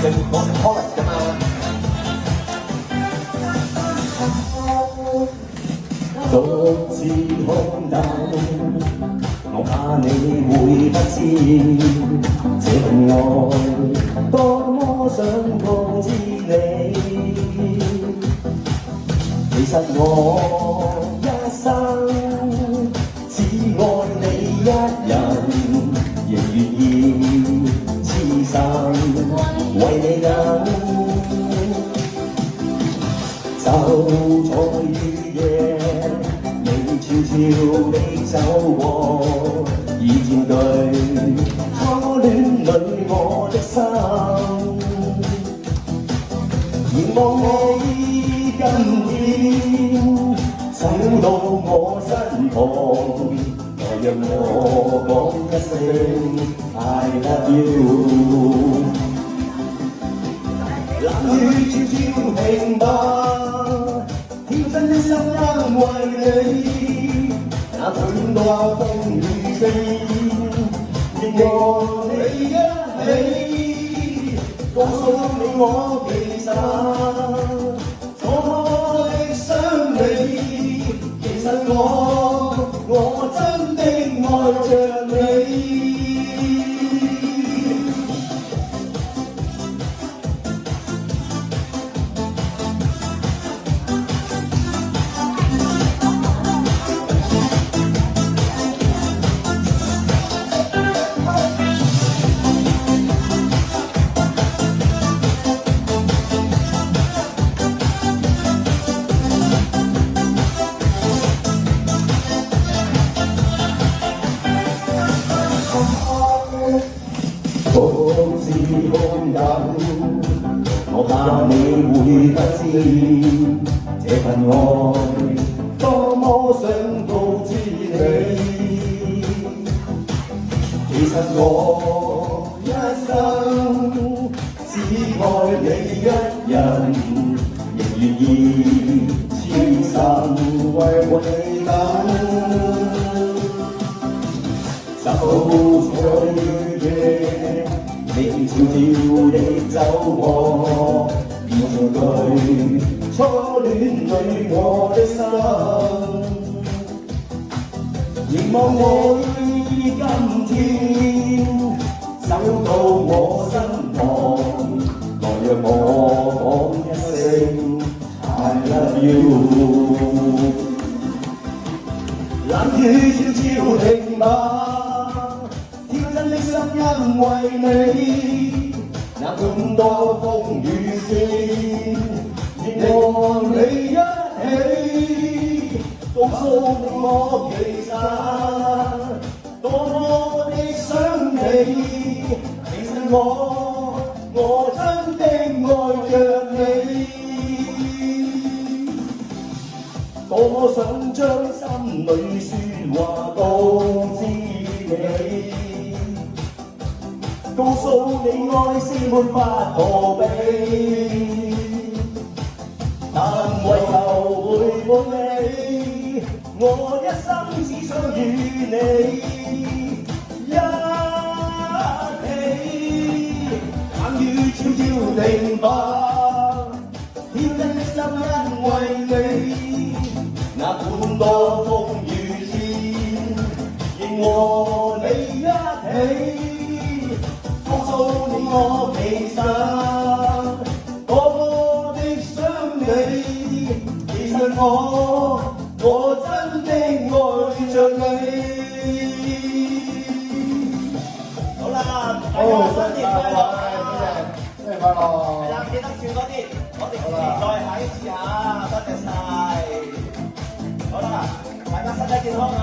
正我成 chorus 㗎嘛。獨自空等，我怕你會不知，這份愛多麼想告知你。其實我一生只愛你一人，仍願意痴生為你等。就在雨夜，你悄悄地走過，已佔據初戀裏我的心。凝望你今天走到我身旁，來讓我講一聲 I love you。冷雨悄悄停吧，天真的心因為你，那管多風雨飛，仍和你一起，告訴你我其實多的想你，其實我真的愛着你。獨自空等，我怕你會不知，這份愛多麼想告知你。其實我一生只愛你一人，仍願意痴生為你等。就在雨夜，你悄悄地走過，變句初戀裏我的心。凝望你今天走到我身旁，來讓我講一聲 I love you。冷雨悄悄停吧，的心因為你，那管多風雨飛，仍和你一起，告訴我其實多麼的想你，其實我真的愛着你，多麼想將心裏説話告知你。告訴你愛是沒法逃避，但為求回報你，我一生只想與你一起。冷雨悄悄停吧，天真的心因為你，那管多風雨天，仍和你一起。告訴你我其實多麼的想你，其實我真的愛着你。好啦，大家新年快樂！新年快樂！係啦，記得笑多啲，我哋期待下一次嚇，多謝晒。好啦，大家身體健康啊！